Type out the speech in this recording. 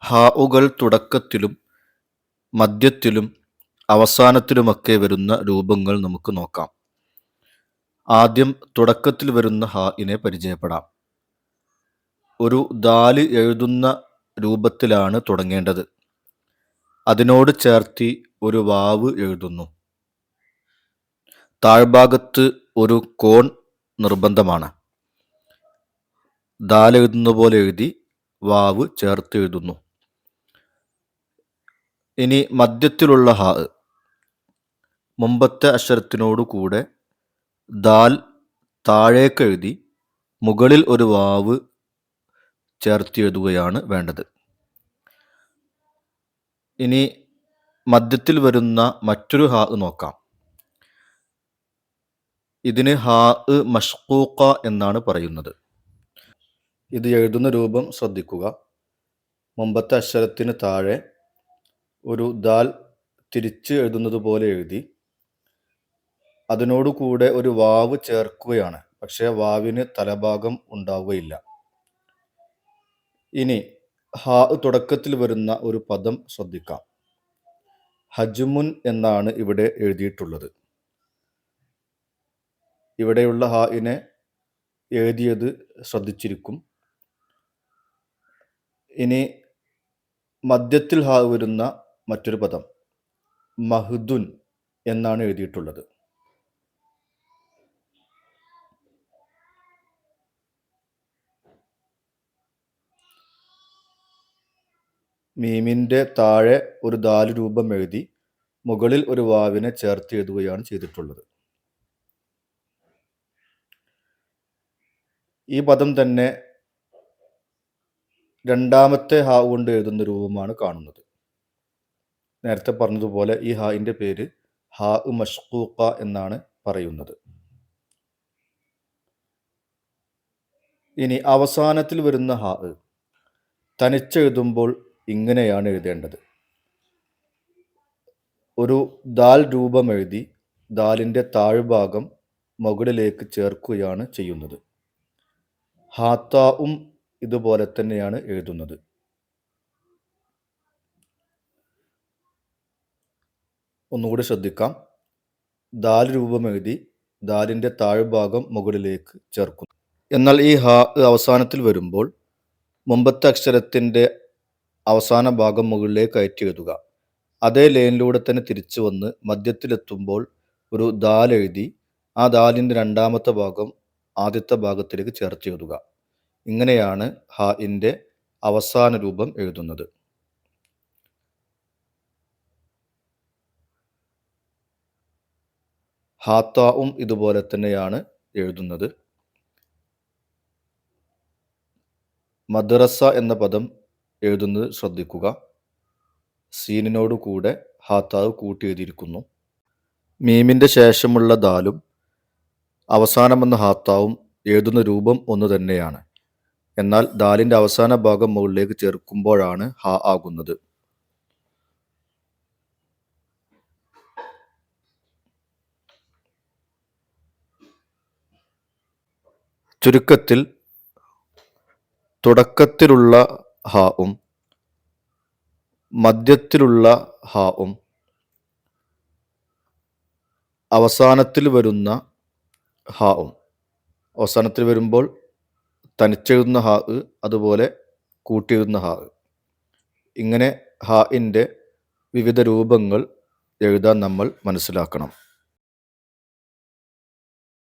ഹാഉകൾ തുടക്കത്തിലും മധ്യത്തിലും അവസാനത്തിലുമൊക്കെ വരുന്ന രൂപങ്ങൾ നമുക്ക് നോക്കാം. ആദ്യം തുടക്കത്തിൽ വരുന്ന ഹാഇനെ പരിചയപ്പെടാം. ഒരു ദാല് എഴുതുന്ന രൂപത്തിലാണ് തുടങ്ങേണ്ടത്. അതിനോട് ചേർത്തി ഒരു വാവ് എഴുതുന്നു. താഴ്ഭാഗത്ത് ഒരു കോൺ നിർബന്ധമാണ്. ദാൽ എഴുതുന്ന പോലെ എഴുതി വാവ് ചേർത്ത് എഴുതുന്നു. ഇനി മധ്യത്തിലുള്ള ഹാ, മുമ്പത്തെ അക്ഷരത്തിനോട് കൂടെ ദാൽ താഴേക്ക് എഴുതി മുകളിൽ ഒരു വാവ് ചേർത്ത് എഴുതുകയാണ് വേണ്ടത്. ഇനി മധ്യത്തിൽ വരുന്ന മറ്റൊരു ഹാ നോക്കാം. ഇതിന് ഹാ മഷ്കൂക്ക എന്നാണ് പറയുന്നത്. ഇത് എഴുതുന്ന രൂപം ശ്രദ്ധിക്കുക. മുമ്പത്തെ അക്ഷരത്തിന് താഴെ ഒരു ദാൽ തിരിച്ച് എഴുതുന്നത് പോലെ എഴുതി അതിനോട് കൂടെ ഒരു വാവ് ചേർക്കുകയാണ്. പക്ഷേ വാവിന് തലഭാഗം ഉണ്ടാവുകയില്ല. ഇനി ഹാ തുടക്കത്തിൽ വരുന്ന ഒരു പദം ശ്രദ്ധിക്കാം. ഹജ്മുൻ എന്നാണ് ഇവിടെ എഴുതിയിട്ടുള്ളത്. ഇവിടെയുള്ള ഹാഇനെ എഴുതിയത് ശ്രദ്ധിച്ചിരിക്കും. ഇനി മധ്യത്തിൽ ഹാ വരുന്ന മറ്റൊരു പദം മഹ്ദുൻ എന്നാണ് എഴുതിയിട്ടുള്ളത്. മീമിൻ്റെ താഴെ ഒരു ദാല് രൂപം എഴുതി മുകളിൽ ഒരു വാവിനെ ചേർത്ത് എഴുതുകയാണ് ചെയ്തിട്ടുള്ളത്. ഈ പദം തന്നെ രണ്ടാമത്തെ ഹാ കൊണ്ട് എഴുതുന്ന രൂപമാണ് കാണുന്നത്. നേരത്തെ പറഞ്ഞതുപോലെ ഈ ഹാഇൻ്റെ പേര് ഹാ മഷ്കൂക്ക എന്നാണ് പറയുന്നത്. ഇനി അവസാനത്തിൽ വരുന്ന ഹാ തനിച്ചെഴുതുമ്പോൾ ഇങ്ങനെയാണ് എഴുതേണ്ടത്. ഒരു ദാൽ രൂപം എഴുതി ദാലിൻ്റെ താഴ്ഭാഗം മുകളിലേക്ക് ചേർക്കുകയാണ് ചെയ്യുന്നത്. ഹാത്താവും ഇതുപോലെ തന്നെയാണ് എഴുതുന്നത്. ഒന്നുകൂടി ശ്രദ്ധിക്കാം. ദാൽ രൂപം എഴുതി ദാലിൻ്റെ താഴ്ഭാഗം മുകളിലേക്ക് ചേർക്കുന്നു. എന്നാൽ ഈ ഹാ അവസാനത്തിൽ വരുമ്പോൾ മുമ്പത്തെ അക്ഷരത്തിൻ്റെ അവസാന ഭാഗം മുകളിലേക്ക് കയറ്റി എഴുതുക. അതേ ലൈനിലൂടെ തന്നെ തിരിച്ചു വന്ന് മധ്യത്തിലെത്തുമ്പോൾ ഒരു ദാൽ എഴുതി ആ ദാലിൻ്റെ രണ്ടാമത്തെ ഭാഗം ആദ്യത്തെ ഭാഗത്തിലേക്ക് ചേർത്ത് എഴുതുക. ഇങ്ങനെയാണ് ഹാഇൻ്റെ അവസാന രൂപം എഴുതുന്നത്. ഹാത്താവും ഇതുപോലെ തന്നെയാണ് എഴുതുന്നത്. മദ്രസ എന്ന പദം എഴുതുന്നത് ശ്രദ്ധിക്കുക. സീനിനോട് കൂടെ ഹാത്താവ് കൂട്ടി എഴുതിയിരിക്കുന്നു. മീമിൻ്റെ ശേഷമുള്ള ദാലും അവസാനം വന്ന ഹാത്താവും എഴുതുന്ന രൂപം ഒന്ന് തന്നെയാണ്. എന്നാൽ ദാലിൻ്റെ അവസാന ഭാഗം മുകളിലേക്ക് ചേർക്കുമ്പോഴാണ് ഹാ ആകുന്നത്. ചുരുക്കത്തിൽ തുടക്കത്തിലുള്ള ഹാവും മധ്യത്തിലുള്ള ഹാവും അവസാനത്തിൽ വരുന്ന ഹാവും, അവസാനത്തിൽ വരുമ്പോൾ തനിച്ചെഴുതുന്ന ഹാ, അതുപോലെ കൂട്ടിയെഴുതുന്ന ഹാ, ഇങ്ങനെ ഹാഇൻ്റെ വിവിധ രൂപങ്ങൾ എഴുതാൻ നമ്മൾ മനസ്സിലാക്കണം.